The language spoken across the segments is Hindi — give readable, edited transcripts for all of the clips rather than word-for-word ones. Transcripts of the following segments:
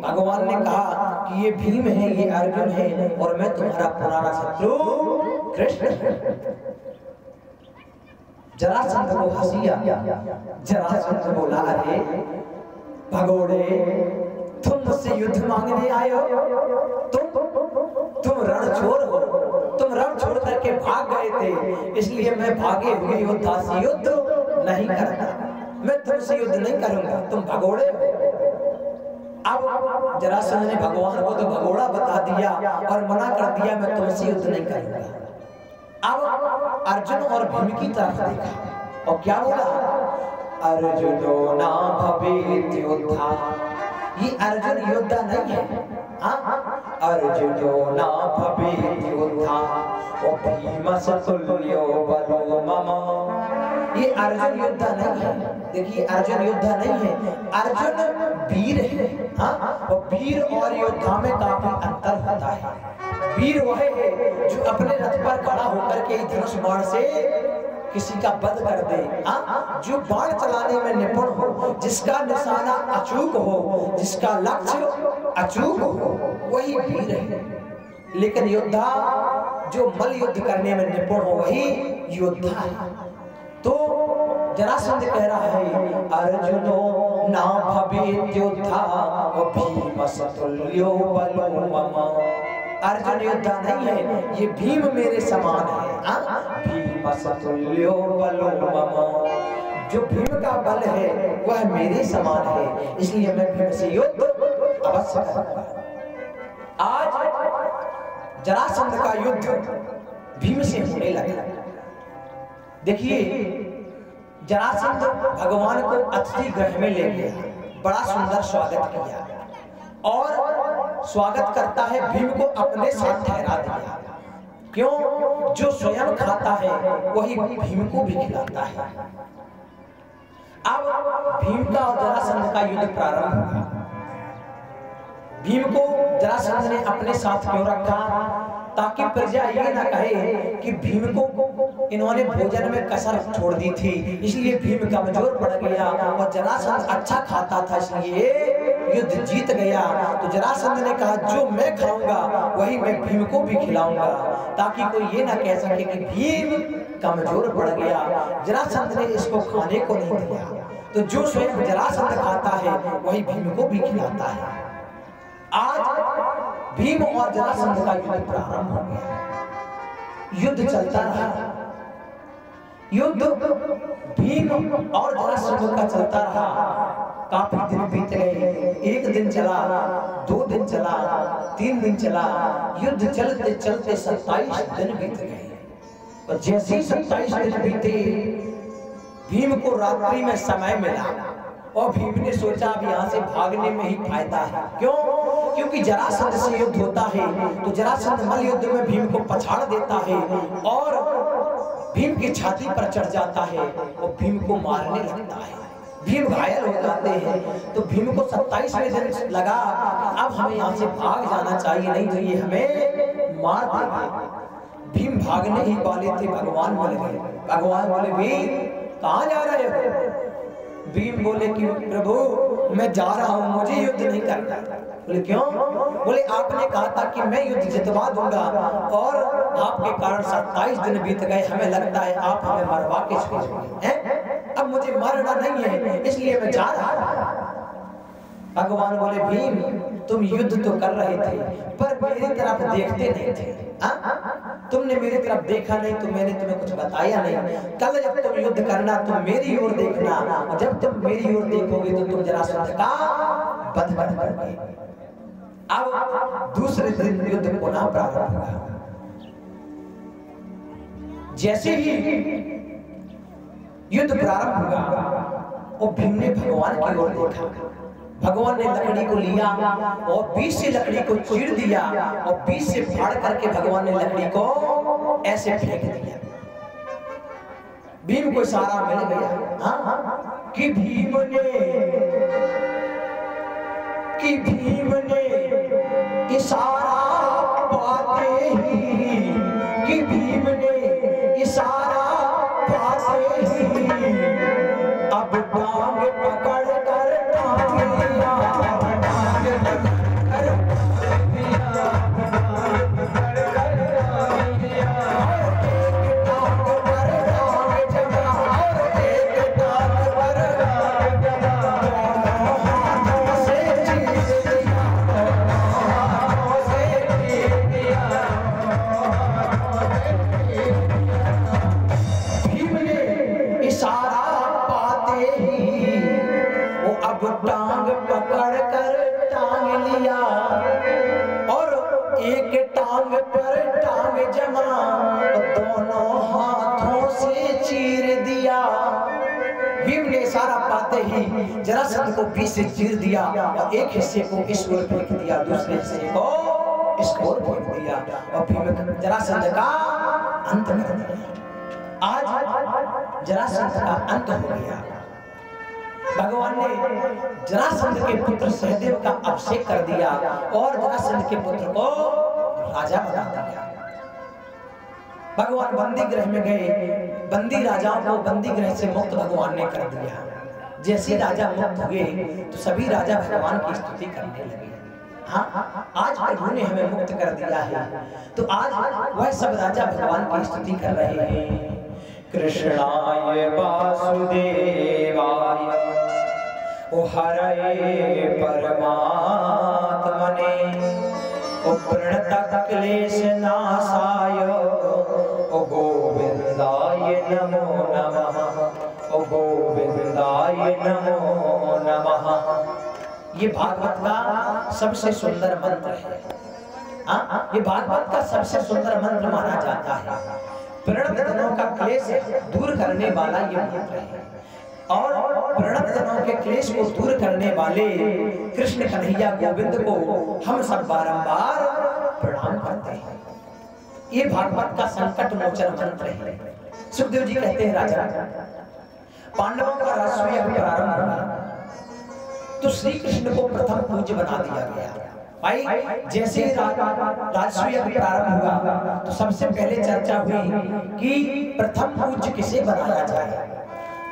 भगवान ने कहा कि ये भीम है, ये अर्जुन है और मैं तुम्हारा पुराना शत्रु कृष्ण। जरासंध को हंसी आ गया। जरासंध बोला, अरे भगोड़े, तुम मुझसे युद्ध मांगने आए हो? तुम रणछोड़ हो, तुम रण छोड़ करके भाग गए थे, इसलिए मैं भागे हुए योद्धा से युद्ध नहीं करता, मैं तुमसे युद्ध नहीं करूंगा, तुम भगोड़े हो। अब जरासंध ने भगवान को तो भगोड़ा बता दिया और मना कर दिया, मैं तुमसे युद्ध नहीं करूंगा। अब अर्जुन और भीम की तरफ देखा और क्या बोला, अर्जुनो ना भवेत् योद्धा। ये अर्जुन योद्धा नहीं है, अर्जुनो ना भवेत् योद्धा भीमस्तुल्यो बलो मम। ये अर्जुन योद्धा नहीं है। देखिए अर्जुन योद्धा नहीं है, अर्जुन वीर है। और वीर और योद्धा में काफी अंतर होता है। वीर वह है जो अपने रथ पर खड़ा होकर के धनुष बाण से किसी का वध कर दे, जो बाण चलाने में निपुण हो, जिसका निशाना अचूक हो, जिसका लक्ष्य अचूक हो, वही वीर है। लेकिन योद्धा जो मल युद्ध करने में निपुण हो, वही योद्धा है। तो जरासंध कह रहा है, अर्जुनो ना भवेत् योद्धा भीमस्तुल्यो बलो मम। अर्जुन योद्धा नहीं है, ये भीम मेरे समान है। भीमस्तुल्यो बलो मम, जो भीम का बल है वह मेरे समान है, इसलिए मैं भीम से युद्ध अवश्य करूंगा। आज जरासंध का युद्ध भीम से होने लगा। देखिए जरासंध भगवान को अतिथि गृह में ले गया, बड़ा सुंदर स्वागत किया और स्वागत करता है, भीम को अपने साथ ठहरा दिया। क्यों? जो स्वयं खाता है वही भीम को भी खिलाता है। अब भीम का और जरासंध का युद्ध प्रारंभ हुआ। भीम को जरासंध ने अपने साथ क्यों रखा? ताकि प्रजा ये न कहे कि भीम को इन्होंने भोजन में कसर छोड़ दी थी, इसलिए भीम कमजोर पड़ गया। और जरासंध अच्छा खाता था, इसलिए युद्ध जीत गया। तो जरासंध ने कहा, जो मैं खाऊंगा वही मैं भीम को भी खिलाऊंगा, ताकि कोई ये ना कह सके कि भीम कमजोर पड़ गया। जरासंध ने इसको खाने को नहीं दिया, तो जो स्वयं जरासंध खाता है वही भीम को भी खिलाता है। आज भीम और जरासंध का युद्ध प्रारंभ हो गया। युद्ध चलता रहा, युद्ध भीम और जरासंध का चलता रहा। काफी दिन बीत गए, एक दिन चला, 2 दिन चला, 3 दिन चला। युद्ध चलते चलते 27 दिन बीत गए। और जैसे ही 27 दिन बीते, भीम को रात्रि में समय मिला और भीम ने सोचा अब यहाँ से भागने में ही फायदा है। क्यों? क्योंकि जरासंध से युद्ध होता है तो जरासंध मल युद्ध में भीम को पछाड़ देता है और भीम की छाती पर चढ़ जाता है और भीम को मारने लगता है। भीम घायल हो जाते हैं। तो भीम को 27वें दिन लगा अब हमें यहाँ से भाग जाना चाहिए, नहीं तो ये हमें मार देंगे। भीम भागने ही वाले थे, भगवान मिल गए। भगवान बोले, भीम कहाँ जा रहे हो? भीम बोले कि प्रभु मैं जा रहा हूँ, मुझे युद्ध नहीं करना। बोले क्यों? बोले आपने कहा था कि मैं युद्ध जितवा दूंगा और आपके कारण 27 दिन बीत गए, हमें लगता है आप हमें मरवा के छोड़ेंगे। अब मुझे मरना नहीं है, इसलिए मैं जा रहा हूँ। भगवान बोले, भीम तुम युद्ध तो कर रहे थे पर मेरी तरफ देखते नहीं थे। तुमने मेरी तरफ देखा नहीं तो मैंने तुम्हें कुछ बताया नहीं। कल जब तुम युद्ध करना तुम मेरी ओर देखना, और जब तुम मेरी ओर देखोगे तो तुम जरासंध का वध करोगे। अब दूसरे दिन युद्ध पुनः प्रारंभ हुआ। जैसे ही युद्ध प्रारंभ हुआ और भीम ने भगवान की ओर देखा। भगवान ने लकड़ी को लिया और बीच से लकड़ी को चीर दिया और बीच से फाड़ करके भगवान ने लकड़ी को ऐसे फेंक दिया। भीम को इशारा मिल गया कि भीम ने इशारा पाते ही, कि भीम ने इशारा पाते ही अब टांग पकड़ कर टांग लिया। टांग पर टांग जमा दोनों हाथों से चीर दिया। भीम ने इशारा पाते ही जरासंध को बीच से चीर दिया और एक हिस्से को इस ओर फेंक दिया, दूसरे हिस्से को इस ओर फेंक दिया और भीम जरासंध का अंत कर दिया। आज जरासंध का अंत हो गया। भगवान ने जरासंध के पुत्र सहदेव का अभिषेक कर दिया और जरासंध के पुत्र को राजा बना दिया। भगवान बंदी गृह में गए, बंदी राजाओं को बंदी गृह से मुक्त भगवान ने कर दिया। जैसे राजा मुक्त हुए तो सभी राजा भगवान की स्तुति करने लगे। हाँ, आज प्रभु ने हमें मुक्त कर दिया है तो आज वह सब राजा भगवान की स्तुति कर रहे हैं। कृष्णाय वासुदेवाय ओ हरये परमात्मने ओ प्रणत क्लेश नाशाय ओ गोविंदाय नमो नमः ओ गोविंदाय नमो नमः। ये भागवत का सबसे सुंदर मंत्र है। ये भागवत का सबसे सुंदर मंत्र माना जाता है। प्रणत जनों का क्लेश दूर करने वाला ये मंत्र है और प्रणत जनों के क्लेश को दूर करने वाले कृष्ण कन्हैया गोविंद को हम सब बारंबार प्रणाम करते हैं। ये भागवत का संकट मोचन मंत्र है। सुखदेव जी कहते हैं राजा, पांडवों का राजसूय प्रारंभ हुआ तो श्री कृष्ण को प्रथम पूज्य बना दिया गया। भाई जैसे राजसूय प्रारंभ हुआ तो सबसे पहले चर्चा हुई कि प्रथम पूज्य किसे बनाया जाए।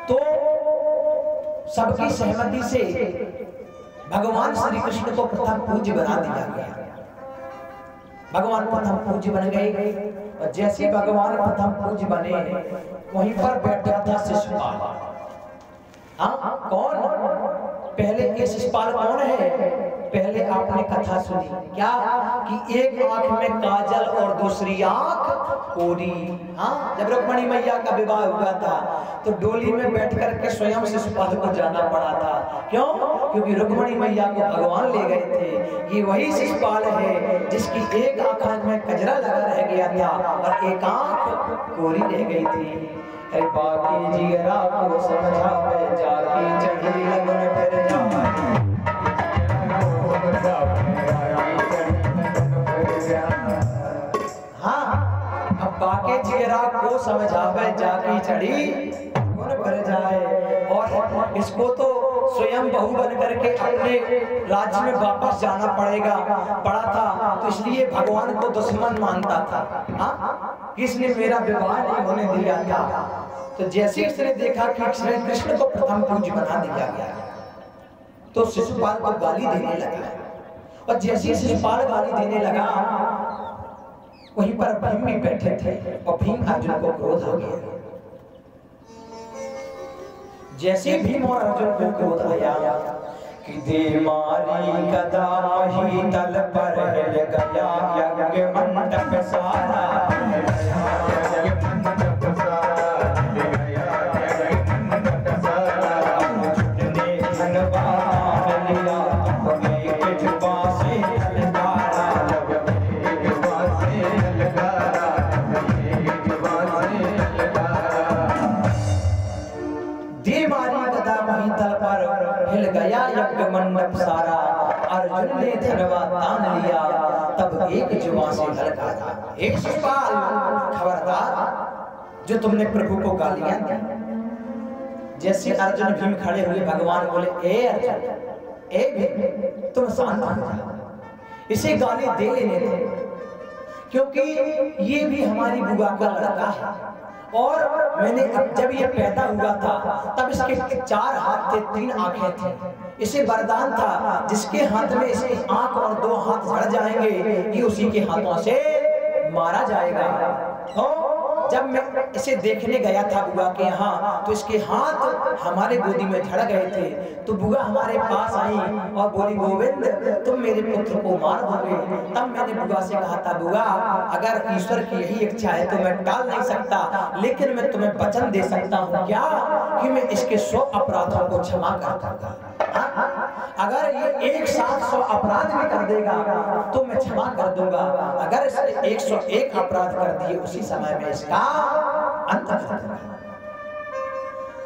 तो सबकी सहमति से भगवान श्री कृष्ण को प्रथम पूज्य बना दिया गया। भगवान प्रथम पूज्य बन गए और जैसे भगवान प्रथम पूज्य बने वहीं पर बैठा था शिशुपाल। हाँ, कौन पहले ये शिशुपाल कौन है? पहले आपने कथा सुनी क्या कि एक आंख में काजल और दूसरी आंख कोरी। हाँ, जब रुक्मिणी मैया का विवाह हुआ था तो डोली में बैठ करके स्वयं शिशुपाल को जाना पड़ा था। क्यों? क्योंकि रुक्मिणी मैया को भगवान ले गए थे। ये वही शिशुपाल है जिसकी एक आंख में कजरा लगा रह गया था और एक आंख कोरी रह गई थी। अरे बाकी जिगरा को समझावे जाकी चढ़ी लगन फिर जाए। हाँ, अब बाकी जिगरा को समझावे जाकी चढ़ी लगन फिर जाए। और इसको तो स्वयं बहू बन करके अपने राज्य में वापस जाना पड़ा था तो इसलिए भगवान को दुश्मन मानता था। हाँ, किसने मेरा विवाह नहीं होने दिया था। तो जैसे इसने देखा कि श्री कृष्ण को प्रथम पूज्य बना दिया गया तो शिशुपाल को गाली देने लगा और जैसे शिशुपाल गाली देने लगा वहीं पर भीम भी बैठे थे और भीम अर्जुन को क्रोध आ गया। जैसे भीम और अर्जुन को क्रोध आया कि दे मारी गदा मही तल पर हिल गया यज्ञ मंडप सारा। हिल गया यज्ञ मंडप सारा। अर्जुन ने धनवा तान लिया तब एक जुबान से ललकारा, हे शिशुपाल खबरदार जो तुमने प्रभु को गालियां दी। जैसे अर्जुन भीम खड़े हुए भगवान बोले, ए अर्जुन, ए भीम तुम शांत हो जाओ, इसे गाली दे लेने दो क्योंकि ये भी हमारी बुआ का लड़का है और मैंने जब ये पैदा हुआ था तब इसके 4 हाथ थे, 3 आंखें थी। इसे वरदान था जिसके हाथ में इसकी आंख और 2 हाथ झड़ जाएंगे ये उसी के हाथों से मारा जाएगा। तो जब मैं इसे देखने गया था बुआ के यहाँ तो इसके हाथ हमारे गोदी में झड़ गए थे। तो बुआ हमारे पास आई और बोली, गोविंद तुम मेरे पुत्र को मार दोगे। तब मैंने बुआ से कहा था, बुआ अगर ईश्वर की यही इच्छा है तो मैं टाल नहीं सकता, लेकिन मैं तुम्हें वचन दे सकता हूँ क्या कि मैं इसके 100 अपराधों को क्षमा कर दूंगा। अगर ये 100 अपराध भी कर देगा तो मैं क्षमा कर दूंगा, अगर इसने 101 अपराध कर दिए उसी समय में इसका अंत कर दूंगा।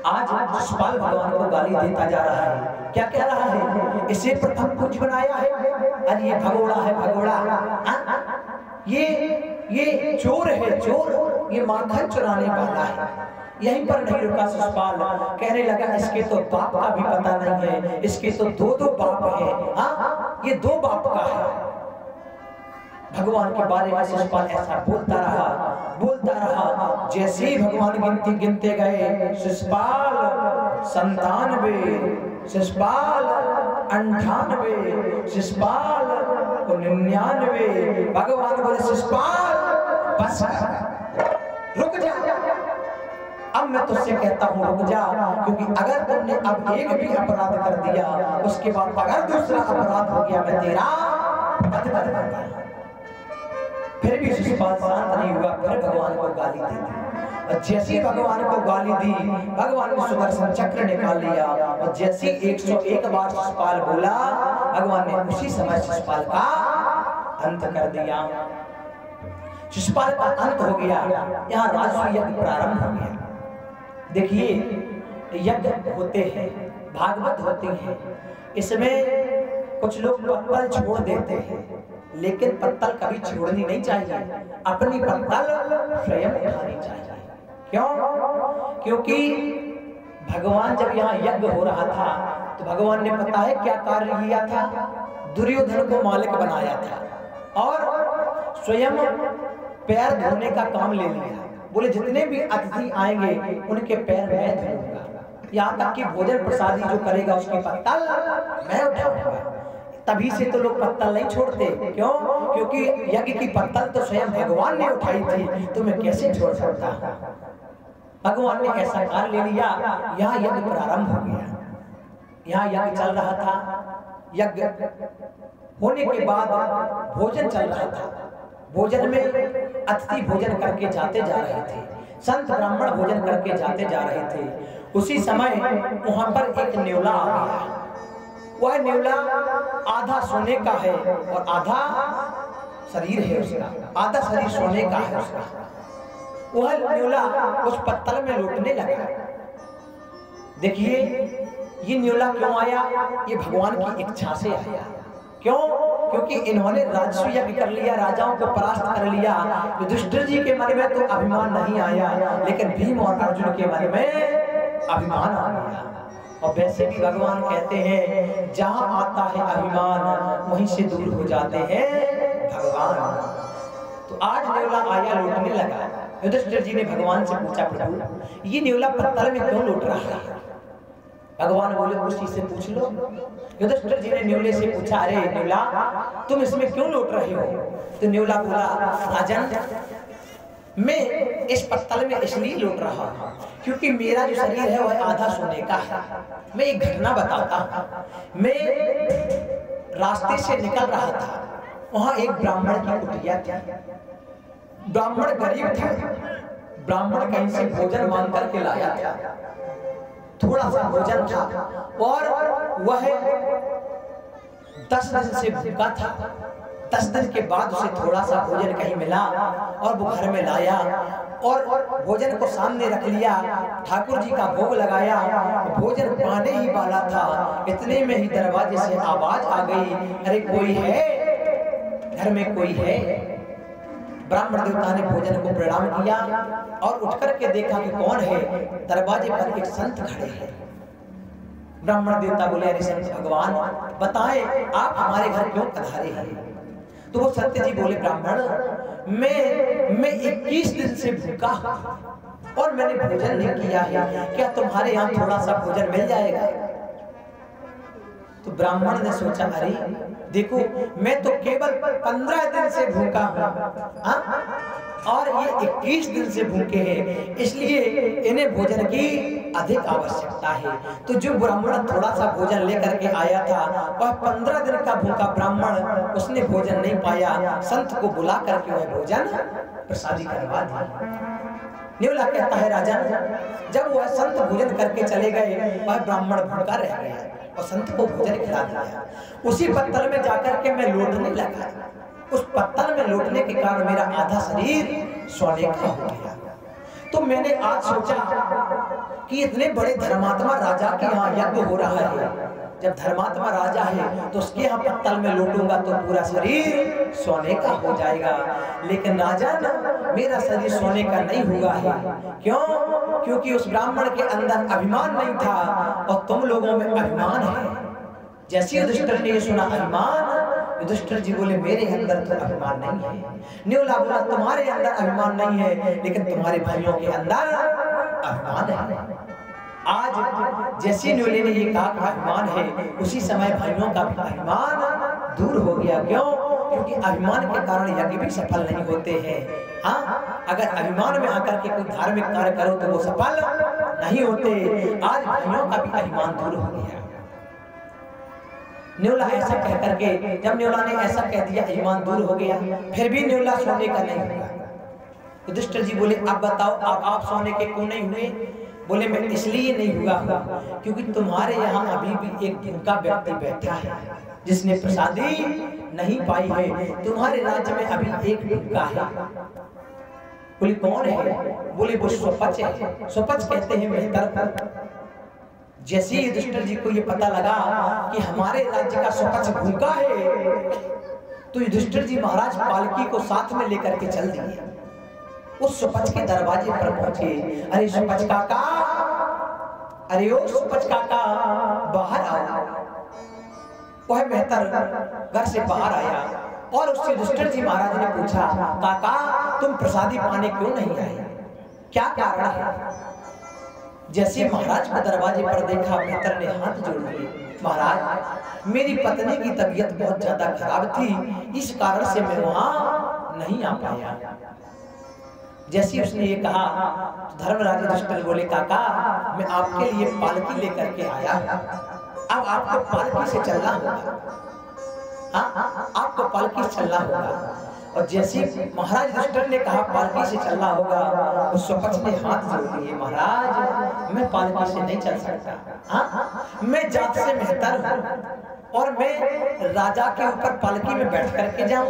आज शिशुपाल भगवान को गाली देता जा रहा है, क्या कह रहा है? इसे प्रथम पूज्य बनाया है, अरे ये भगोड़ा है, भगोड़ा, ये चोर है, चोर, ये माखन चुराने वाला है। यहीं पर नहीं रुका शिशुपाल, कहने लगा इसके तो बाप का भी पता नहीं है, इसके तो दो बाप है, हाँ ये 2 बाप का है। भगवान के बारे में शिशुपाल ऐसा बोलता रहा। जैसे ही भगवान गिनते गए, शिशुपाल 97, शिशुपाल 98, शिशुपाल 99, भगवान बोले शिशुपाल बस रुक जा, अब मैं तुझसे कहता हूँ रुक जा, क्योंकि अगर तुमने अब एक भी अपराध कर दिया, उसके बाद अगर दूसरा अपराध हो गया मैं तेरा वध कर दूंगा। फिर भी शिशुपाल शांत नहीं हुआ, फिर भगवान को गाली दे दी। और जैसे भगवान को गाली दी, भगवान ने सुदर्शन चक्र निकाल लिया और जैसे 101 बार शिशुपाल बोला, भगवान ने उसी समय शिशुपाल का अंत कर दिया। शिशुपाल का अंत हो गया, यहाँ राजसूय यज्ञ प्रारंभ हो गया। देखिए यज्ञ होते हैं, भागवत होती है, इसमें कुछ लोग पत्तल छोड़ देते हैं, लेकिन पत्तल कभी छोड़नी नहीं चाहिए, अपनी पत्तल स्वयं उठानी चाहिए। क्यों? क्योंकि भगवान जब यहाँ यज्ञ हो रहा था तो भगवान ने पता है क्या कार्य किया था? दुर्योधन को मालिक बनाया था और स्वयं पैर धोने का काम ले लिया। बोले जितने भी अतिथि आएंगे उनके पैर मैं धोऊंगा, यहाँ तक कि भोजन प्रसादी जो करेगा उसकी पत्तल मैं उठाऊंगा। तभी से तो लोग पत्तल नहीं छोड़ते। क्यों? क्योंकि यज्ञ की पत्तल तो स्वयं भगवान ने उठाई थी, तो मैं कैसे छोड़ सकता? भगवान ने ऐसा कार्य ले लिया, यहाँ यज्ञ प्रारंभ हो गया। यहाँ यज्ञ चल रहा था, यज्ञ होने के बाद भोजन चल रहा था। भोजन में अतिथि भोजन करके जाते जा रहे थे, संत ब्राह्मण भोजन करके जाते जा रहे थे। उसी समय वहां पर एक नेवला आ गया। वह नेवला आधा सोने का है और आधा शरीर है उसका, आधा शरीर सोने का है उसका। वह नेवला उस पत्तल में लौटने लगा। देखिए ये नेवला क्यों आया? ये भगवान की इच्छा से आया। क्यों? क्योंकि इन्होंने राजसूय यज्ञ कर लिया, राजाओं को परास्त कर लिया। युधिष्ठिर जी के मन में तो अभिमान नहीं आया, लेकिन भीम और अर्जुन के मन में अभिमान आ गया। और वैसे भी भगवान कहते हैं जहां आता है अभिमान वहीं से दूर हो जाते हैं भगवान। तो आज नेवला आया, लौटने लगा। युधिष्ठिर जी ने भगवान से पूछा, प्रभु ये नेवला पत्तल में क्यों लौट रहा है? भगवान बोले उसी से पूछ लो। युधिष्ठिर जी ने नेवले से पूछा, अरे नेवला तुम इसमें क्यों लौट रहे हो? तो नेवला बोला, राजन मैं इस पत्तल में इसलिए लौट रहा हूं क्योंकि मेरा जो शरीर है वह आधा सोने का है। मैं एक घटना बताता हूं। मैं रास्ते से निकल रहा था, वहां एक ब्राह्मण की कुटिया थी। ब्राह्मण गरीब था, ब्राह्मण कहीं से भोजन मांग करके लाया था। थोड़ा सा भोजन था और वह 10 दिन से भूखा था। 10 दिन के बाद उसे थोड़ा सा भोजन कहीं मिला और वो घर में लाया और भोजन को सामने रख लिया। ठाकुर जी का भोग लगाया, भोजन पाने ही वाला था, इतने में ही दरवाजे से आवाज आ गई, अरे कोई है, घर में कोई है। ब्राह्मण देवता ने भोजन को प्रणाम किया और उठ करके देखा कि कौन है। दरवाजे पर एक संत खड़े हैं। ब्राह्मण देवता बोले, अरे संत भगवान बताएं आप हमारे घर क्यों पधारे हैं? तो वो सत्य जी बोले, ब्राह्मण मैं 21 दिन से भूखा हूं और मैंने भोजन नहीं किया है, क्या तुम्हारे यहाँ थोड़ा सा भोजन मिल जाएगा? तो ब्राह्मण ने सोचा, अरे देखो मैं तो केवल 15 दिन से भूखा हूं और ये 21 दिन से भूखे हैं, इसलिए इन्हें भोजन की अधिक आवश्यकता है। तो जो ब्राह्मण थोड़ा सा भोजन लेकर के आया था वह 15 दिन का भूखा ब्राह्मण, उसने भोजन नहीं पाया। संत को बुला करके वह भोजन प्रसादी करवा दी। नेवला कहता है, राजन जब वह संत भोजन करके चले गए वह ब्राह्मण भूखा रह गया। और संत को भोजन खिला दिया। उसी पत्तल में जाकर के मैं लौटने लगा। उस पत्तल में लौटने के कारण मेरा आधा शरीर सोने का हो गया। तो मैंने आज सोचा कि इतने बड़े धर्मात्मा राजा के यहाँ यज्ञ हो रहा है, जब धर्मात्मा राजा है तो उसके यहाँ पत्तल में लौटूंगा तो पूरा शरीर सोने का हो जाएगा। लेकिन राजन, मेरा शरीर सोने का नहीं हुआ है। क्यों? क्योंकि उस ब्राह्मण के अंदर अभिमान नहीं था और तुम लोगों में अभिमान है। जैसे युधिष्ठिर ने ये सुना अभिमान, युधिष्ठिर जी बोले मेरे अंदर तो अभिमान नहीं है। न्योला बोला तुम्हारे अंदर अभिमान नहीं है, लेकिन तुम्हारे भाइयों के अंदर अभिमान है। आज जैसे न्योले ने ये कहा कि अभिमान है, उसी समय भाइयों का भी अभिमान दूर हो गया। क्यों? क्योंकि अभिमान के कारण यज्ञ भी सफल नहीं होते हैं। हाँ, अगर अभिमान में आकर के कोई धार्मिक कार्य करो तो वो सफल नहीं होते। आज भाइयों का भी अभिमान दूर हो गया। न्योला ऐसा कह करके, जब न्योला ने ऐसा कह दिया अभिमान दूर हो गया, फिर भी न्योला सोने का नहीं हुआ। युधिष्ठिर जी बोले अब बताओ आप सोने के क्यों नहीं हुए? बोले मैं इसलिए नहीं हुआ क्योंकि तुम्हारे यहाँ अभी भी एक भूखा व्यक्ति बैठा है जिसने प्रसादी नहीं पाई है। तुम्हारे राज्य में अभी एक भूखा है। बोले कौन है? बोले वो स्वपच है। स्वपच कहते हैं मेहतर। जैसे ही युधिष्ठिर जी को ये पता लगा कि हमारे राज्य का स्वपच भूखा है, तो युधिष्ठिर जी महाराज पालकी को साथ में लेकर के चल दिए। उस स्वपच के दरवाजे पर पहुंचे। अरे स्वपच काका, अरे ओ स्वपच काका, बाहर आओ। वह मेहतर घर से बाहर आया और उससे युधिष्ठिर जी महाराज ने पूछा, काका तुम प्रसादी पाने क्यों नहीं आए? क्या कारण है? जैसे महाराज को दरवाजे पर देखा, मेहतर ने हाथ जोड़ लिए। महाराज मेरी पत्नी की तबीयत बहुत ज्यादा खराब थी, इस कारण से मैं वहां नहीं आ पाया। जैसे उसने ये कहा, धर्मराज युधिष्ठिर बोले काका मैं आपके लिए पालकी लेकर के आया, अब आपको पालकी से चलना होगा। हाँ, आपको पालकी से चलना होगा। और जैसे महाराज युधिष्ठिर ने कहा पालकी से चलना होगा, उस स्वपच ने हाथ जोड़ लिए। महाराज मैं पालकी से नहीं चल सकता। हाँ, मैं जात से मेहतर हूँ और मैं राजा के ऊपर पालकी में बैठ करके जाऊं,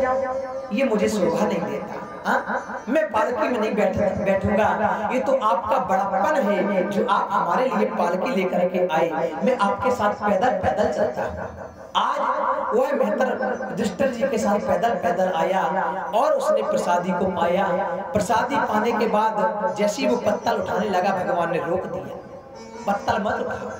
ये मुझे शोभा नहीं देता। हाँ, मैं पालकी में नहीं बैठूंगा। ये तो आपका बड़ापन है जो आप हमारे लिए पालकी लेकर के आए। मैं आपके साथ पैदल पैदल चलता। आज वह मेहतर युधिष्ठिर जी के साथ पैदल पैदल आया और उसने प्रसादी को पाया। प्रसादी पाने के बाद जैसे वो पत्तल उठाने लगा, भगवान ने रोक दिया, पत्तल मत उठाओ।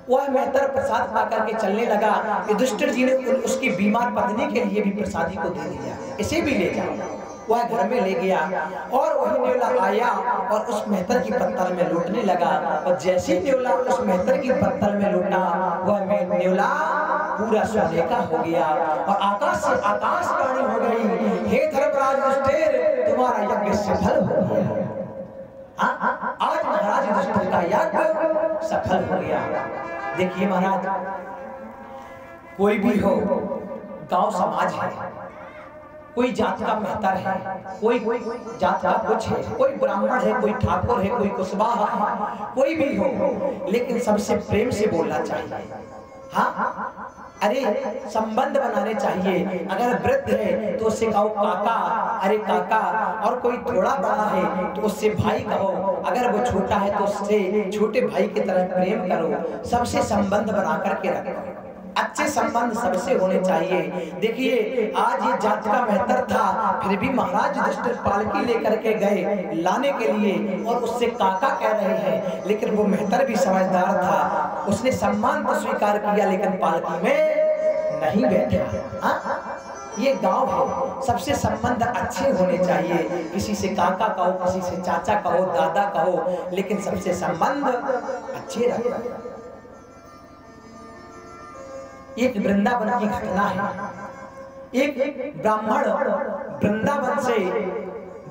वह मेहतर प्रसाद पा करके चलने लगा। युधिष्ठिर जी ने उसकी बीमार पत्नी के लिए भी प्रसादी को दे दिया, इसे भी ले जाओ। वह घर में ले गया और वही न्योला आया और उस मेहतर की पत्तल में लौटने लगा। और जैसे न्योला उस मेहतर की पत्तल में लौटा, वह न्योला पूरा सोने का हो गया और आकाश से आकाशवाणी हो गई, हे धर्मराज युधिष्ठिर तुम्हारा यज्ञ सफल हो गया। आज महाराज युधिष्ठिर का यज्ञ सफल हो गया। देखिए महाराज, कोई भी हो, गांव समाज है, कोई जात का मेहतर है, कोई जात का कुछ है, कोई ब्राह्मण है, कोई ठाकुर है, कोई कुशवाहा है, कोई भी हो, लेकिन सबसे प्रेम से बोलना चाहिए। हाँ, अरे संबंध बनाने चाहिए। अगर वृद्ध है तो उससे कहो काका, अरे काका, और कोई थोड़ा बड़ा है तो उससे भाई कहो। अगर वो छोटा है तो उससे छोटे भाई की तरह प्रेम करो। सबसे संबंध बना करके रखो, अच्छे संबंध सबसे होने चाहिए। देखिए आज ये जात का मेहतर था, फिर भी महाराज युधिष्ठिर पालकी लेकर के गए लाने के लिए और उससे काका कह रहे हैं, लेकिन वो मेहतर भी समझदार था। उसने सम्मान तो स्वीकार किया लेकिन पालकी में नहीं बैठा। ये गांव है, सबसे संबंध अच्छे होने चाहिए। किसी से काका कहो, किसी से चाचा कहो, दादा कहो, लेकिन सबसे संबंध अच्छे रखो। एक वृंदावन की घटना है। एक ब्राह्मण वृंदावन से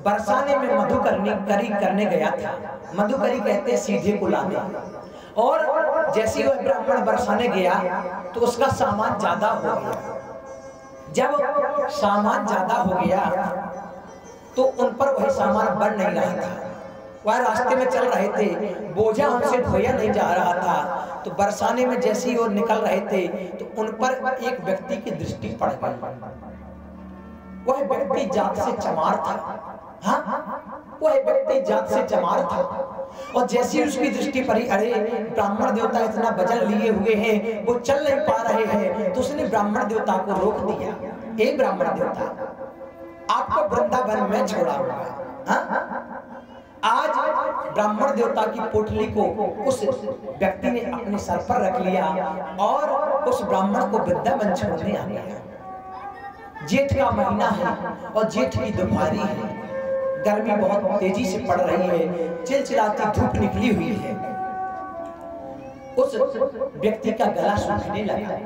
बरसाने में मधुकरी करने गया था। मधुकरी कहते सीधे को लाने। और जैसे वह ब्राह्मण बरसाने गया तो उसका सामान ज्यादा हो गया। जब सामान ज्यादा हो गया तो उन पर वही सामान बन नहीं रहा था। वह रास्ते में चल रहे थे, बोझा उनसे ढोया नहीं जा रहा था, तो बरसाने में जैसे ही वो निकल रहे थे तो उन पर एक व्यक्ति की दृष्टि पड़ गई। वह व्यक्ति जात से चमार था। हाँ, वह व्यक्ति जात से चमार था, और जैसे ही उसकी दृष्टि पड़ी, अरे ब्राह्मण देवता इतना वजन लिए हुए हैं, वो चल नहीं पा रहे हैं, तो उसने ब्राह्मण देवता को रोक दिया। हे ब्राह्मण देवता, आपको वृंदावन में छोड़ा होगा। हाँ? आज ब्राह्मण देवता की पोटली को उस व्यक्ति ने अपने सर पर रख लिया और उस ब्राह्मण को वृंदावन छोड़ने आ गया। जेठ का महीना है और जेठ की दोपहरी है, गर्मी बहुत तेजी से पड़ रही है, चिलचिलाती धूप निकली हुई है। उस व्यक्ति का गला सूखने लगा,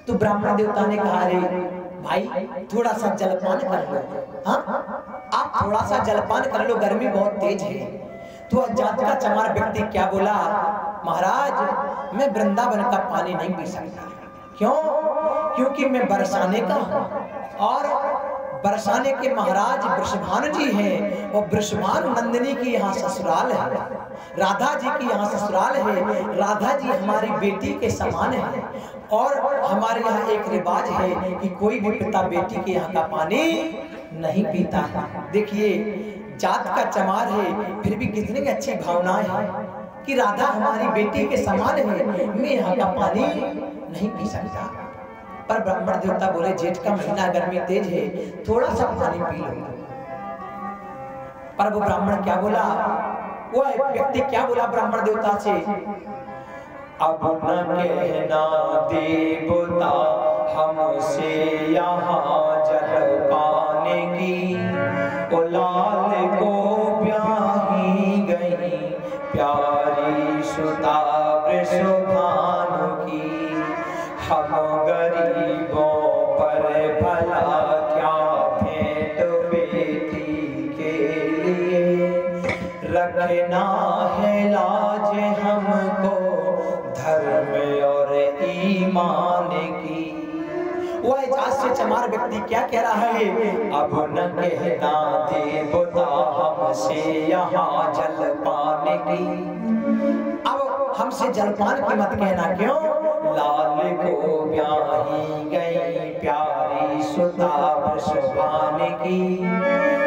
तो ब्राह्मण देवता ने कहा, अरे भाई थोड़ा सा जलपान कर लो। हाँ, आप थोड़ा सा जलपान कर लो, गर्मी बहुत तेज है। तो जात का चमार व्यक्ति क्या बोला, महाराज मैं वृंदावन का पानी नहीं पी सकता। क्यों? क्योंकि मैं बरसाने का हूं, और बरसाने के महाराज वृषभानु जी हैं, और वृषभानु नंदिनी की यहाँ ससुराल है, राधा जी की यहाँ ससुराल है। राधा जी हमारी बेटी के समान है, और हमारे यहाँ एक रिवाज है कि कोई भी पिता बेटी के यहाँ का पानी नहीं पीता है। देखिए जात का चमार है, फिर भी कितनी अच्छी भावनाएं हैं कि राधा हमारी बेटी के समान है, मैं यहाँ का पानी नहीं पी सकता। पर ब्राह्मण देवता बोले, जेठ का महीना, गर्मी तेज है, थोड़ा सा पानी पी लो। पर वो ब्राह्मण क्या बोला, वो व्यक्ति क्या बोला ब्राह्मण देवता से, अब न कहना देवता हमसे यहाँ जल पाने की, ओ लाल को ब्याही गई प्यारी सुता वृषभानु की। हम गरीबों पर भला क्या भेंट बेटी के लिए, रखना है लाज हमको धर्म और ईमान की। वह जात से चमार व्यक्ति क्या कह रहा है, अब न कहना देवता हमसे यहाँ जल पाने की, अब हमसे जलपान की मत कहना। क्यों? लाल को ब्याही गई प्यारी सुता वृषभानु की।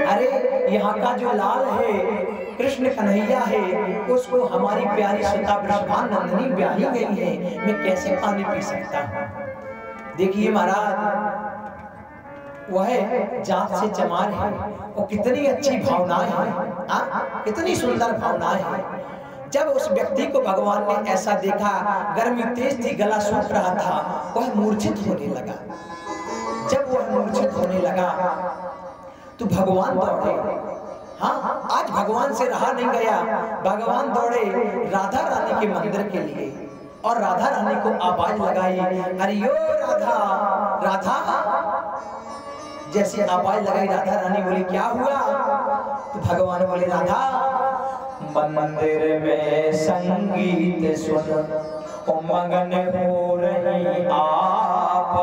अरे यहाँ का जो लाल है, कृष्ण कन्हैया है, उसको हमारी प्यारी सुता वृषभानु नंदिनी ब्याही गई है, मैं कैसे पानी पी सकता हूँ। देखिए महाराज, वह जात से चमार है, और कितनी अच्छी भावनाएं हैं, कितनी सुंदर भावनाएं हैं। जब उस व्यक्ति को भगवान ने ऐसा देखा, गर्मी तेज थी, गला सूख रहा था, वह मूर्छित होने लगा। जब वह मूर्छित होने लगा तो भगवान दौड़े। हाँ, आज भगवान से रहा नहीं गया, भगवान दौड़े राधा रानी के मंदिर के लिए, और राधा रानी को आवाज लगाई, अरे यो राधा राधा। जैसे आवाज लगाई, राधा रानी बोली, क्या हुआ? तो भगवान बोले, राधा मंदिर में संगीत सुन, ओ मगन हो रही आप,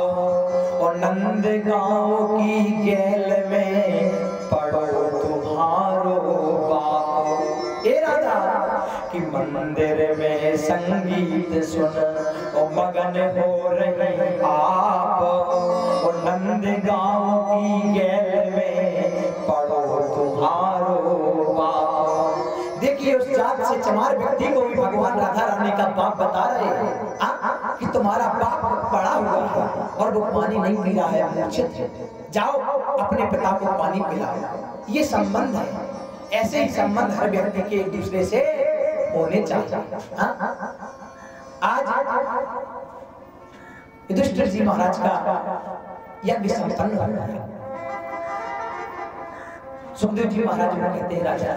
और नंद गांव की गैल में पड़ो तुम्हारो बाप। ए राधा कि मंदिर में संगीत सुन, ओ मगन हो रही आप, और नंद गांव की गैल में पड़ो तुम्हारो बाप। देखिए उस जात से चमार व्यक्ति को भी भगवान राधा रानी का बाप बता रहे हैं कि तुम्हारा बाप पड़ा हुआ है और वो पानी नहीं पी रहा है, मूर्छित है, जाओ अपने पिता को पानी पिलाओ। ये संबंध है, ऐसे ही संबंध हर व्यक्ति के एक दूसरे से होने चाहिए। आज युधिष्ठिर जी महाराज का यज्ञ संपन्न हो गया। सुखदेव जी महाराज को कहते हैं, राजा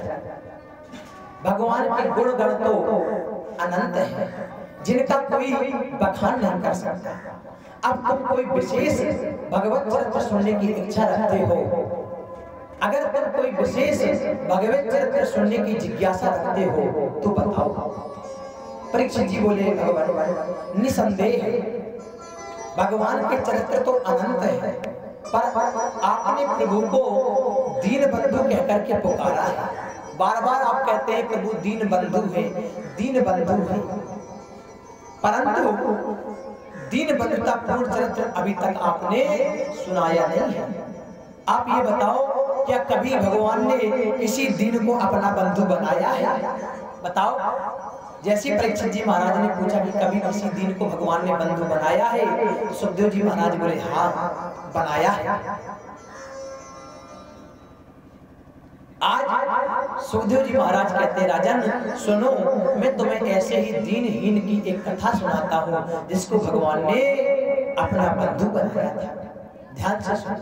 भगवान के गुण गण तो अनंत है, जिनका कोई बखान नहीं कर सकता। अब तुम कोई विशेष भगवत चरित्र सुनने की इच्छा रखते हो, अगर तुम कोई विशेष भगवत चरित्र सुनने की जिज्ञासा रखते हो तो बताओ। परीक्षित जी बोले, भगवान निसंदेह भगवान के चरित्र तो अनंत है, पर आपने प्रभु को दीन बंधु कहकर के पुकारा है, बार बार आप कहते हैं प्रभु दीन बंधु है, दीन बंधु है, परंतु दीन बंधुता पूर्ण चरित्र अभी तक आपने सुनाया नहीं है। आप ये बताओ, क्या कभी भगवान ने किसी दीन को अपना बंधु बनाया है? बताओ। जैसे परीक्षित जी महाराज ने पूछा कि कभी किसी दीन को भगवान ने बंधु बनाया है, तो सुखदेव जी महाराज बोले हाँ बनाया है। आज सुखदेव जी महाराज कहते हैं राजन सुनो, मैं तुम्हें ऐसे ही दीनहीन की एक कथा सुनाता हूँ जिसको भगवान ने अपना बंधु बनाया था। ध्यान से सुनो।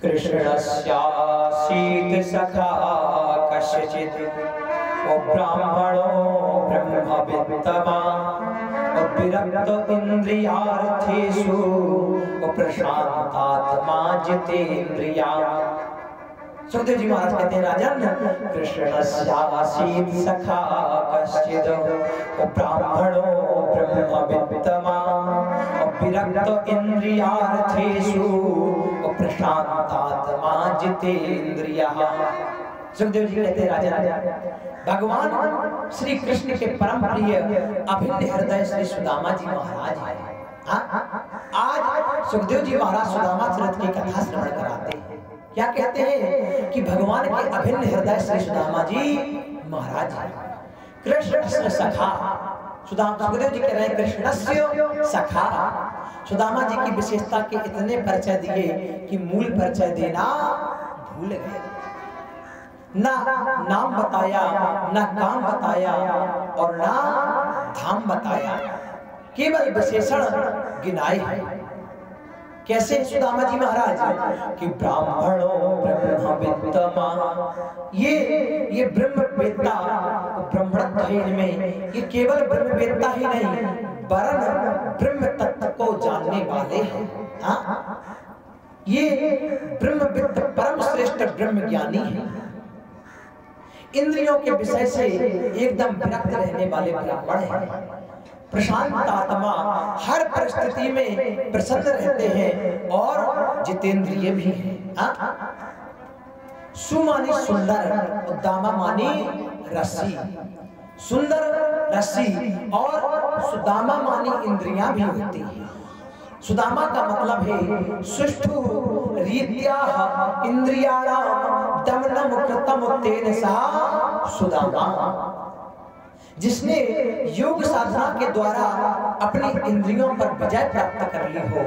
कृष्णस्यासीत सखा कश्चित् ब्राह्मणो ब्रह्मवित्तवान् विरक्त इंद्रियार्थेषु प्रशांतात्मा जितेन्द्रिया। सुखदेव जी महाराज कहते हैं राजन कृष्णस्यासीत सखा कश्चित् ब्राह्मणो ब्रह्मवित्तवान् विरक्त इंद्रियार्थेषु प्रशांतात्मा जितेन्द्रियः। सुखदेव जी कहते हैं राजन भगवान श्री कृष्ण के परम प्रिय अभिन्न हृदय श्री सुदामा जी महाराज हैं। आज सुखदेव जी महाराज सुदामा चरित्र की कथा श्रवण कराते हैं। क्या कहते हैं कि भगवान के अभिन्न हृदय श्री सुदामा जी महाराज हैं। कृष्ण सखा, सुखदेव जी कह रहे हैं कृष्णस्य सखा। सुदामा जी की विशेषता के इतने परिचय दिए कि मूल परिचय देना भूल गए। ना नाम बताया, ना काम बताया और ना धाम बताया, केवल विशेषण गिनाए हैं। कैसे सुदामा जी महाराज कि ब्राह्मणो ब्रह्मवित्तवान्, ये ब्रह्मवेत्ता ब्राह्मणत्व है इनमें, ये केवल ब्रह्मवेत्ता ही नहीं वरन ब्रह्म तत्व को जानने वाले हैं। ये ब्रह्मवित्त परम श्रेष्ठ ब्रह्म ज्ञानी है। इंद्रियों के विषय से एकदम विरक्त रहने वाले ब्राह्मण हैं। प्रशांत आत्मा, हर परिस्थिति में प्रसन्न रहते हैं और जितेंद्रिय भी हैं। सुमानी सुंदर, दामा मानी रस्सी, सुंदर रस्सी और सुदामा मानी इंद्रियां भी होती हैं। सुदामा का मतलब है सुष्ठु रीत्या इंद्रियाणाम दमनम कृतम तेन सा सुदामा। जिसने योग साधना के द्वारा अपनी इंद्रियों पर विजय प्राप्त कर ली हो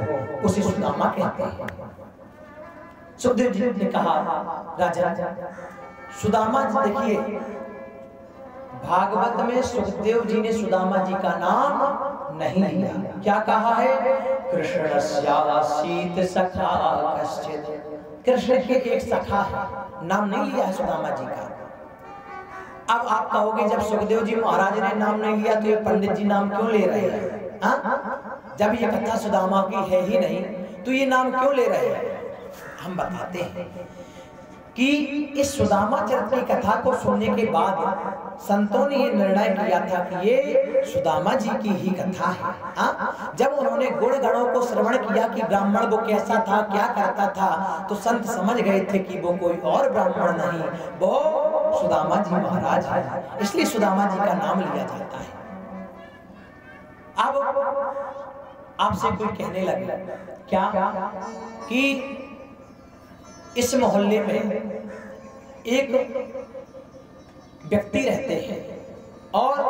उसे सुदामा कहते हैं। सुखदेव जी ने कहा राजा सुदामा, देखिए भागवत में सुखदेव जी ने सुदामा जी का नाम नहीं लिया। क्या कहा है? कृष्णस्यासीत सखा कश्चित्, कृष्ण के एक सखा है, नाम नहीं लिया है सुदामा जी का। अब आप कहोगे जब सुखदेव जी महाराज ने नाम नहीं लिया तो ये पंडित जी नाम क्यों ले रहे हैं? जब ये कथा सुदामा की है ही नहीं तो ये नाम क्यों ले रहे हैं? हम बताते हैं कि इस सुदामा चरित्र की कथा को सुनने के बाद संतों ने ये निर्णय किया था कि ये सुदामा जी की ही कथा है। जब उन्होंने गुण गणों को श्रवण किया कि ब्राह्मण वो कैसा था, क्या करता था, तो संत समझ गए थे कि वो कोई और ब्राह्मण नहीं, वो सुदामा जी महाराज है। इसलिए सुदामा जी का नाम लिया जाता है। अब आपसे कोई कहने लगे क्या कि इस मोहल्ले में एक व्यक्ति रहते हैं और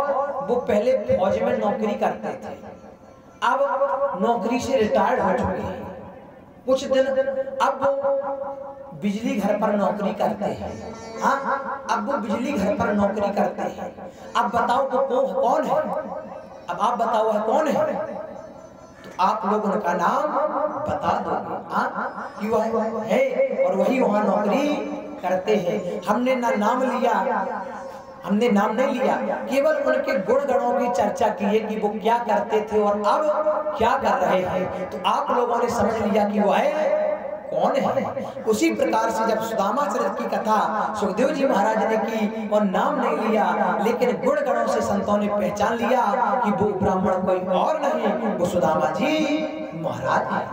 वो पहले फौज में नौकरी करते थे, अब नौकरी से रिटायर्ड हो चुके हैं। कुछ दिन अब वो बिजली घर पर नौकरी करते हैं। अब वो बिजली घर पर नौकरी करते हैं। अब बताओ वो कौन है? अब आप बताओ है कौन है? तो आप लोग उनका नाम बता दोगे कि वह है और वही वहां नौकरी करते हैं। हमने ना नाम लिया, हमने नाम नहीं लिया, केवल उनके गुण गणों की चर्चा की है कि वो क्या करते थे और अब क्या कर रहे हैं। तो आप लोगों ने समझ लिया कि वो है कौन है। उसी प्रकार से जब सुदामा चरित्र की कथा सुखदेव जी महाराज ने की और नाम नहीं लिया, लेकिन गुण गणों से संतों ने पहचान लिया कि वो ब्राह्मण कोई और नहीं, वो सुदामा जी महाराज है।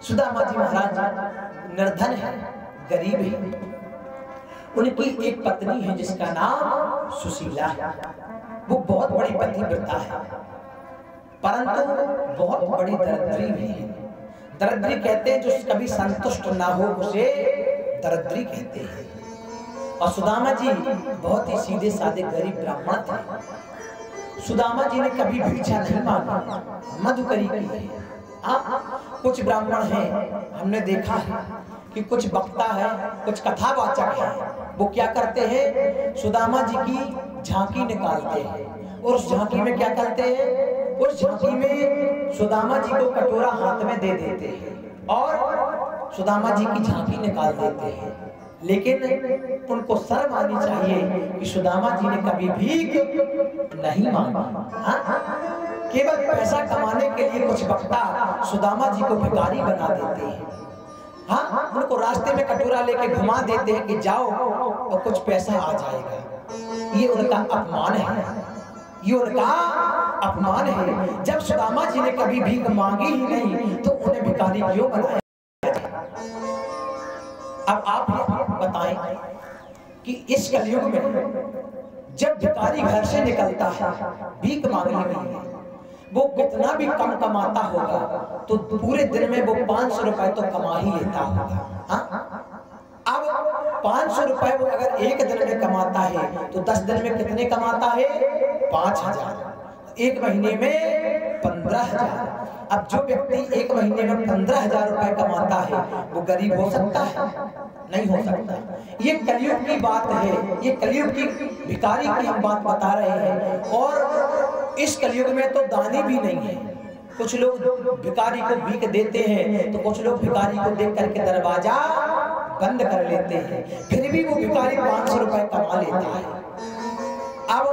सुदामा जी महाराज निर्धन है, गरीब है। उनकी एक पत्नी है जिसका नाम सुशीला है। वो बहुत बड़ी पतिव्रता है, परंतु बहुत बड़ी दरिद्री भी है। दरिद्री कहते हैं जो कभी संतुष्ट ना हो उसे दरिद्री कहते हैं। और सुदामा जी बहुत ही सीधे साधे गरीब ब्राह्मण थे। सुदामा जी ने कभी भिक्षा नहीं मांगा, मधुकरी की है। कुछ ब्राह्मण हैं, हमने देखा है कि कुछ वक्ता है, कुछ कथावाचक है, वो क्या करते हैं, सुदामा जी की झांकी निकालते हैं और उस झांकी में क्या करते हैं, उस झांकी में सुदामा जी को कटोरा हाथ में दे देते हैं और सुदामा जी की झांकी निकाल देते हैं। लेकिन उनको शर्म आनी चाहिए कि सुदामा जी ने कभी भीख नहीं मांगा। केवल पैसा कमाने के लिए कुछ वक्ता सुदामा जी को भिखारी बना देते हैं। हाँ, उनको रास्ते में कटोरा लेके घुमा देते हैं कि जाओ और कुछ पैसा आ जाएगा। ये उनका अपमान है, ये उनका अपमान है। जब सुदामा जी ने कभी भीख मांगी ही नहीं तो उन्हें भिखारी क्यों बनाया? अब आप बताएं कि इस कलयुग में जब भिखारी घर से निकलता है भीख मांगने के लिए, वो कितना भी कम कमाता होगा तो पूरे दिन में वो 500 रुपए तो कमा ही लेता होगा। अब 500 रुपए वो अगर एक दिन में कमाता है तो 10 दिन में कितने कमाता है? 5000। एक महीने में 15,000। अब जो व्यक्ति एक महीने में 15,000 रुपए कमाता है वो गरीब हो सकता है? नहीं हो सकता। ये कलयुग की बात है, ये कलयुग की भिखारी की हम बात बता रहे हैं। और इस कलयुग में तो दानी भी नहीं है। कुछ लोग भिखारी को भीख देते हैं तो कुछ लोग भिखारी को देख करके दरवाजा बंद कर लेते हैं, फिर भी वो भिखारी 500 रुपए कमा लेता है। अब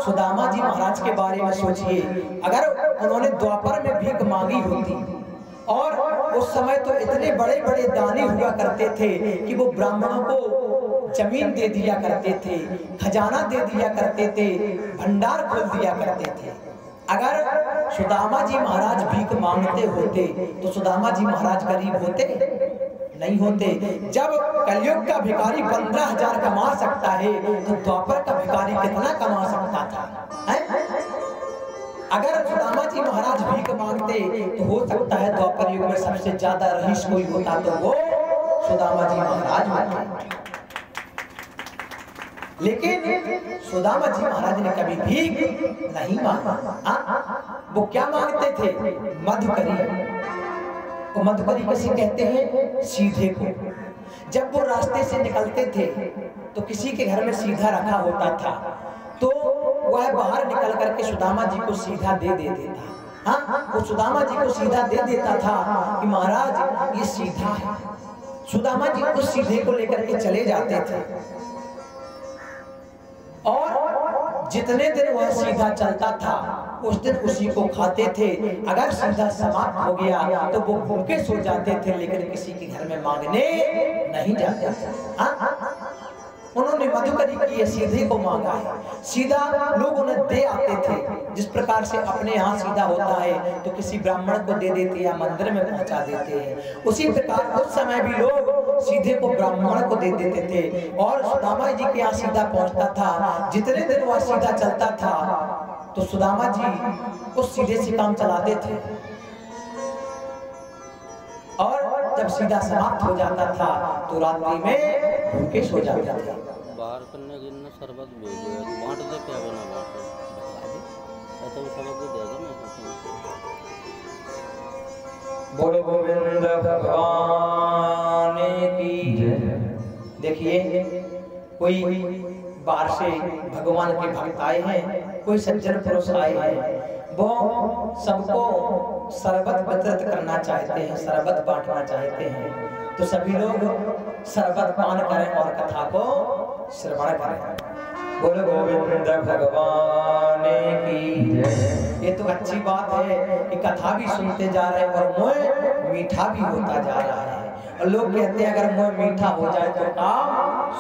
सुदामा जी महाराज के बारे में सोचिए, अगर उन्होंने द्वापर में भीख मांगी होती, और उस समय तो इतने बड़े बड़े दानी हुआ करते थे कि वो ब्राह्मणों को जमीन दे दिया करते थे, खजाना दे दिया करते थे, भंडार खोल दिया करते थे। अगर सुदामा जी महाराज भीख मांगते होते तो सुदामा जी महाराज गरीब होते? नहीं होते। जब कलयुग का भिखारी 15,000 कमा सकता है तो द्वापर का भिखारी कितना कमा सकता था? अगर सुदामा जी महाराज भीख मांगते तो हो सकता है द्वापर युग में सबसे ज्यादा रईस कोई होता तो वो सुदामा जी महाराज होते। लेकिन सुदामा जी महाराज ने कभी भीख नहीं मांगा। वो क्या मांगते थे? मधुकरी। तो मधुकरी किसे कहते हैं? सीधे को। जब वो रास्ते से निकलते थे तो किसी के घर में सीधा रखा होता था तो वह बाहर निकल करके सुदामा जी को सीधा दे देता था। हाँ, वो सुदामा जी को सीधा दे देता था कि महाराज ये सीधा है। सुदामा जी उस सीधे को लेकर के चले जाते थे और जितने दिन वह सीधा चलता था उस दिन उसी को खाते थे। अगर सीधा समाप्त हो गया तो वो भूखे सो जाते थे, लेकिन किसी के घर में मांगने नहीं जाते थे। उन्होंने मधुकरी की सीधे को मांगा है, सीधा लोग उन्हें दे आते थे। जिस प्रकार से अपने यहाँ सीधा होता है तो किसी ब्राह्मण को दे देते या मंदिर में पहुंचा देते हैं, उसी प्रकार उस समय भी लोग सीधे को ब्राह्मण को दे देते थे। और सुदामा जी के यहाँ सीधा पहुंचता था। जितने दिन वह सीधा चलता था तो सुदामा जी उस सीधे से काम चलाते थे और जब सीधा समाप्त हो जाता था तो रात्रि में भूखे सो जाते थे। बाहर करने के लिए शरबत भेजो, बांट दे क्या बना बांट ऐसा वो सबक दे देगा ना। बोलो गोविंद भगवान की जय। देखिए, कोई बाहर से भगवान के भक्त आए हैं, कोई सज्जन पुरुष आए हैं, वो सबको शरबत वितरित करना चाहते हैं, शरबत बांटना चाहते हैं। तो सभी लोग शरबत पान करें और कथा को श्रवण करें। बोलो गोविंद भगवान की जय। ये तो अच्छी बात है कि कथा भी सुनते जा रहे हैं और मुँह मीठा भी होता जा रहा है। और लोग कहते हैं अगर मुँह मीठा हो जाए तो काम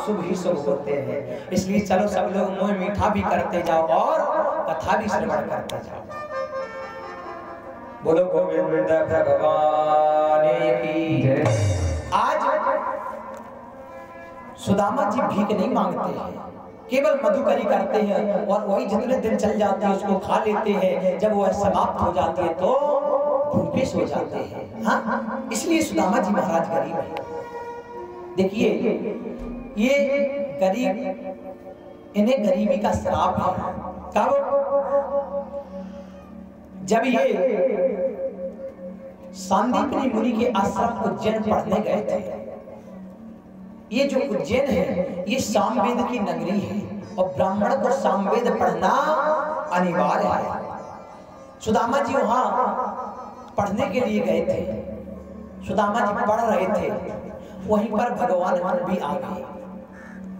शुभ ही शुभ होते हैं। इसलिए चलो सब लोग मुँह मीठा भी करते जाओ और कथा भी श्रवण करते जाओ। बोलो गोविंद भगवान राय की। आज सुदामा जी भीख नहीं मांगते हैं, केवल मधुकरी करते हैं और वही जितने दिन चल जाते हैं उसको खा लेते हैं। जब वह समाप्त हो जाती है तो भूखे सो जाते हैं। हाँ, इसलिए सुदामा जी महाराज गरीब है। देखिए ये गरीब, इन्हें गरीबी का श्राप है। कब? जब ये सांदीपनि मुनि के आश्रम उज्जैन पढ़ने गए थे। ये जो उज्जैन है ये सामवेद की नगरी है और ब्राह्मण को सामवेद पढ़ना अनिवार्य है। सुदामा जी वहां पढ़ने के लिए गए थे। सुदामा जी पढ़ रहे थे, वहीं पर भगवान भी आ गए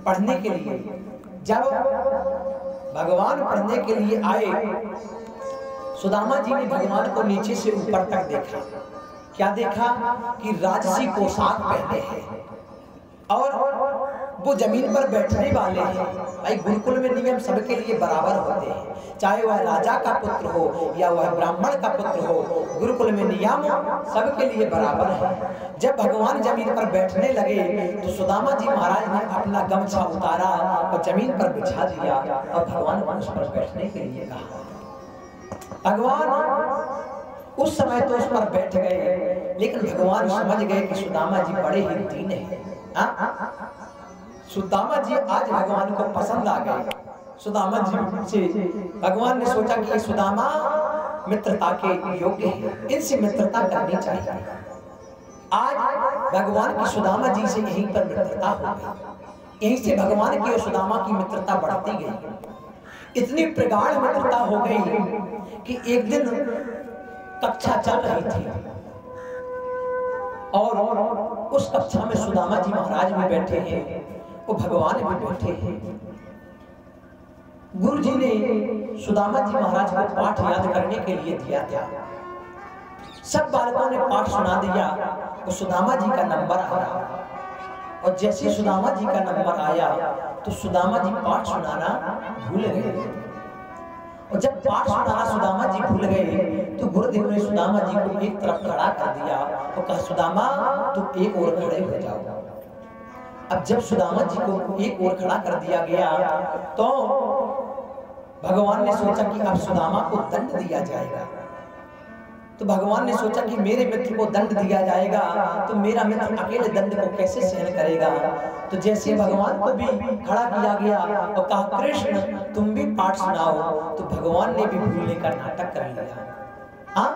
पढ़ने के लिए। जब भगवान पढ़ने के लिए आए, सुदामा जी ने भगवान को नीचे से ऊपर तक देखा। क्या देखा? कि राजसी पोशाक पहने हैं और वो जमीन पर बैठने वाले हैं। भाई गुरुकुल में नियम सबके लिए बराबर होते हैं, चाहे वह राजा का पुत्र हो या वह ब्राह्मण का पुत्र हो, गुरुकुल में नियम सबके लिए बराबर है। जब भगवान जमीन पर बैठने लगे तो सुदामा जी महाराज ने अपना गमछा उतारा और जमीन पर बिछा दिया और भगवान को उस पर बैठने के लिए कहा। भगवान उस समय तो उस पर बैठ गए, लेकिन भगवान समझ गए कि सुदामा जी बड़े ही दीन हैं। सुदामा जी आज भगवान को पसंद आ गए। सुदामा जी से भगवान ने सोचा कि ये सुदामा मित्रता के योग्य है, इनसे मित्रता करनी चाहिए। आज भगवान की सुदामा जी से यहीं पर मित्रता हो गई। यहीं से भगवान की और सुदामा की मित्रता बढ़ती गई। इतनी प्रगाढ़ मित्रता हो गई कि एक दिन कक्षा चल रही थी और उस कक्षा में सुदामा जी महाराज भी बैठे हैं, वो भगवान भी बैठे हैं। गुरु जी ने सुदामा जी महाराज को पाठ याद करने के लिए दिया था। सब बालकों ने पाठ सुना दिया, तो सुदामा जी का नंबर आया और जैसे सुदामा जी का नंबर आया तो सुदामा जी पाठ सुनाना भूल गए। और जब पाठ सुनाना सुदामा जी भूल गए तो गुरुदेव ने सुदामा जी को एक तरफ खड़ा कर दिया और कहा, सुदामा तुम एक ओर खड़े हो जाओ। अब जब सुदामा जी को एक ओर खड़ा कर दिया गया तो भगवान ने सोचा कि अब सुदामा को दंड दिया जाएगा। तो भगवान ने सोचा कि मेरे मित्र को दंड दिया जाएगा तो मेरा मित्र अकेले दंड को कैसे सहन करेगा। तो जैसे भगवान को भी खड़ा किया गया और कहा, कृष्ण तुम भी पाठ सुनाओ, तो भगवान ने भी भूलने का नाटक कर लिया। हाँ,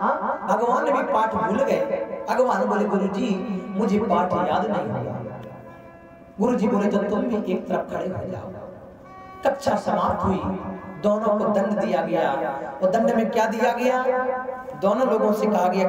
भगवान ने भी पाठ भूल गए। भगवान बोले, गुरु जी मुझे पाठ याद नहीं हुआ। गुरु जी बोले, तो तुम भी एक तरफ खड़े हो जाओ। कक्षा समाप्त हुई, दोनों को दंड दिया गया और दंड में क्या दिया गया? दोनों लोगों से कहा गया